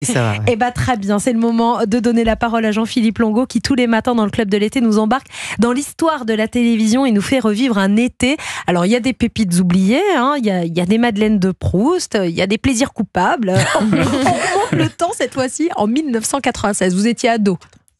Ça va, ouais. Eh bien, très bien, c'est le moment de donner la parole à Jean-Philippe Longo qui, tous les matins dans le Club de l'été, nous embarque dans l'histoire de la télévision et nous fait revivre un été. Alors, il y a des pépites oubliées, il y a des Madeleines de Proust, il y a des plaisirs coupables. On remonte le temps cette fois-ci en 1996. Vous étiez ado,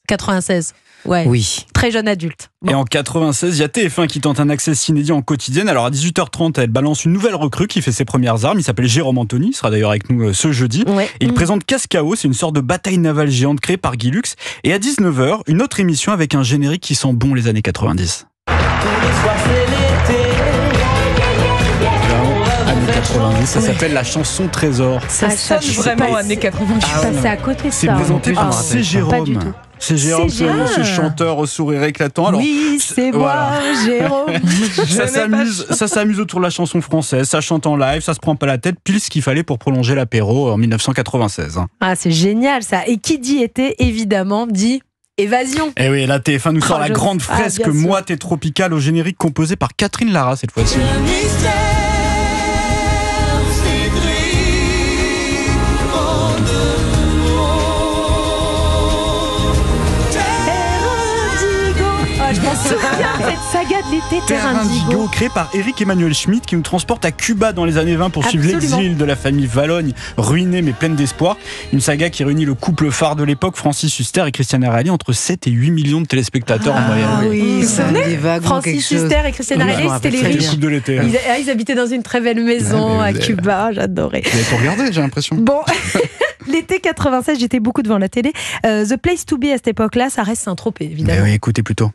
96. Ouais. Oui. Très jeune adulte. Et en 96, il y a TF1 qui tente un accès inédit en quotidienne. Alors à 18h30, elle balance une nouvelle recrue qui fait ses premières armes. Il s'appelle Jérôme Anthony, il sera d'ailleurs avec nous ce jeudi. Ouais. Et il présente Cascao, c'est une sorte de bataille navale géante créée par Guy Lux. Et à 19h, une autre émission avec un générique qui sent bon les années 90. Années 90, ça s'appelle la chanson Trésor. Ça sonne vraiment années 90. Je suis passée à côté de ça. C'est présenté par Pas du Jérôme. tout. C'est Jérôme, C'est Jérôme. ce chanteur au sourire éclatant. Alors, oui, c'est moi, Jérôme. ça s'amuse autour de la chanson française, ça chante en live, ça se prend pas la tête, pile ce qu'il fallait pour prolonger l'apéro en 1996. Ah, c'est génial ça. Et qui dit été, évidemment, dit évasion. Et oui, la TF1 nous sort la grande fresque bien sûr. moite et tropicale au générique composé par Catherine Lara cette fois-ci. Je m'en souviens de cette saga de l'été, Terre Indigo, créé par Eric Emmanuel Schmitt, qui nous transporte à Cuba dans les années 20 pour suivre l'exil de la famille Valogne, ruinée mais pleine d'espoir. Une saga qui réunit le couple phare de l'époque, Francis Huster et Christiane Reilly, entre 7 et 8 millions de téléspectateurs en moyenne. Ah oui, ça me dit vaguement Francis quelque chose. Huster et Christiane Reilly, c'était les riches. Coupe de l'été. Ils habitaient dans une très belle maison à Cuba, j'adorais. Vous avez tout regardé, j'ai l'impression. Bon, l'été 96, j'étais beaucoup devant la télé. The Place to Be à cette époque-là, ça reste Saint-Tropez, évidemment. Mais oui, écoutez plutôt.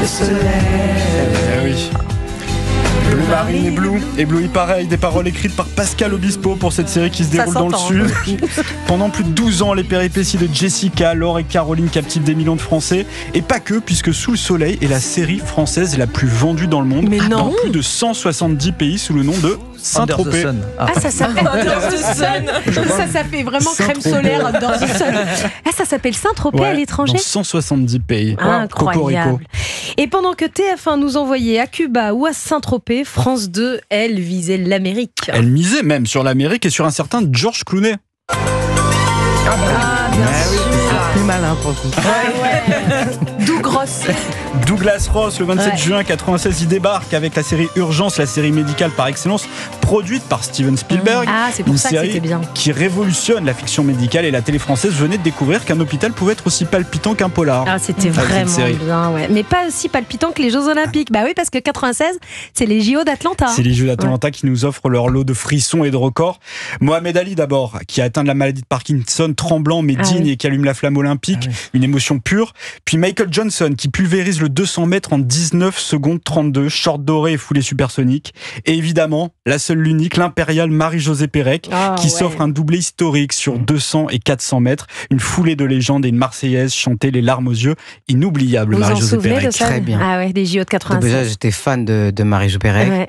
Le soleil. Eh oui. Bleu Marine et Blue, ébloui pareil, des paroles écrites par Pascal Obispo pour cette série qui se déroule dans le Sud. Pendant plus de 12 ans, les péripéties de Jessica, Laure et Caroline captivent des millions de Français. Et pas que, puisque Sous le Soleil est la série française la plus vendue dans le monde. Mais non. Dans plus de 170 pays sous le nom de Saint-Tropez. Ah, ça s'appelle Under the Sun. Ça fait vraiment crème solaire Under the Sun. Ah, ça s'appelle Saint-Tropez à l'étranger. Dans 170 pays. Incroyable. Cocorico. Et pendant que TF1 nous envoyait à Cuba ou à Saint-Tropez, France 2, elle, visait l'Amérique. Elle misait même sur l'Amérique et sur un certain George Clooney. Bien sûr. Plus malin pour le coup. Douglas Ross, le 27 juin 96, il débarque avec la série Urgence, la série médicale par excellence, produite par Steven Spielberg. Ah, c'est pour ça que c'était bien. Qui révolutionne la fiction médicale, et la télé française venait de découvrir qu'un hôpital pouvait être aussi palpitant qu'un polar. Ah, c'était vraiment bien, ouais. Mais pas aussi palpitant que les Jeux Olympiques. Bah oui, parce que 96, c'est les JO d'Atlanta. C'est les Jeux d'Atlanta qui nous offrent leur lot de frissons et de records. Mohamed Ali d'abord, qui a atteint de la maladie de Parkinson, tremblant mais digne et qui allume la flamme olympique, une émotion pure. Puis Michael Johnson, qui pulvérise le 200 mètres en 19 secondes 32, short doré et foulée supersonique. Et évidemment, la seule, l'unique, l'impériale Marie-Josée Pérec, qui s'offre un doublé historique sur 200 et 400 mètres. Une foulée de légendes et une Marseillaise chantée les larmes aux yeux. Inoubliable, Marie-Josée Pérec. Très bien. Ah ouais, des JO de 96. Déjà, j'étais fan de Marie-Jo Pérec. Ouais.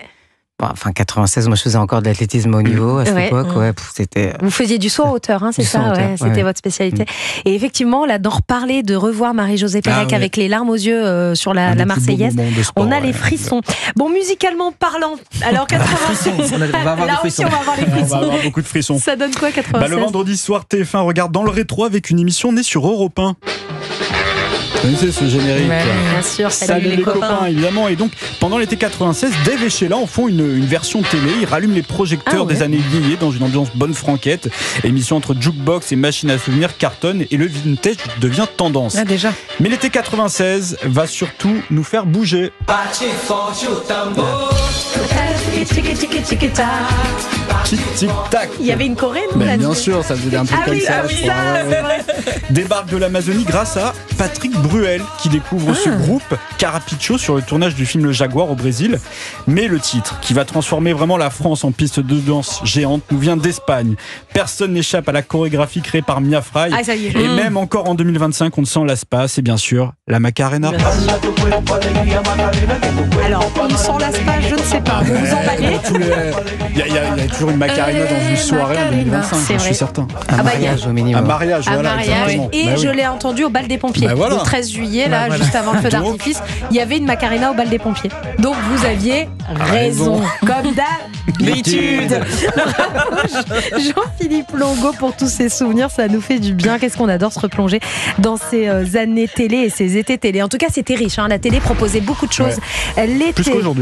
Enfin, 96, moi je faisais encore de l'athlétisme au niveau à cette époque. C'était... Vous faisiez du saut en hauteur, c'est ça, c'était votre spécialité. Et effectivement, là, d'en reparler, de revoir Marie-Josée Pérec avec les larmes aux yeux sur la Marseillaise, on a les frissons. Bon, musicalement parlant, alors 96, on va avoir là des aussi frissons. on va avoir les On frissons. va avoir beaucoup de frissons. Ça donne quoi 96 Le vendredi soir, TF1 regarde dans le rétro avec une émission née sur Europe 1. Vous connaissez ce générique? Bien sûr, Salut les copains, évidemment. Et donc, pendant l'été 96, Dave et Sheila en font une version télé. Ils rallument les projecteurs des années vieillies dans une ambiance bonne franquette. Émission entre jukebox et machine à souvenirs cartonne et le vintage devient tendance. Ah, déjà. Mais l'été 96 va surtout nous faire bouger. Tic-tic-tac. Il y avait une Corée, non? Mais bien sûr, ça faisait un truc comme ça. Je crois. c'est vrai. Débarque de l'Amazonie grâce à Patrick Bruel qui découvre ce groupe Carapicho sur le tournage du film Le Jaguar au Brésil. Mais le titre qui va transformer vraiment la France en piste de danse géante nous vient d'Espagne. Personne n'échappe à la chorégraphie créée par Mia Fry. Ah, ça y est. Et même encore en 2025, on ne s'en lasse pas. C'est bien sûr la Macarena. Alors, on ne s'en lasse pas, je ne sais pas. Vous vous emballez? Il y a toujours une Macarena dans une soirée en 2025, c'est je vrai. suis certain. Un mariage au minimum. Un mariage, Un voilà. mariage. exactement. Et Bah oui. je l'ai entendu au bal des pompiers. Bah voilà. Le 13 juillet, là, juste avant le feu d'artifice, il y avait une Macarena au bal des pompiers. Donc vous aviez raison. Comme L'étude. Jean-Philippe Longo pour tous ces souvenirs, ça nous fait du bien. Qu'est-ce qu'on adore se replonger dans ces années télé et ces étés télé. En tout cas, c'était riche. La télé proposait beaucoup de choses l'été. Plus qu'aujourd'hui.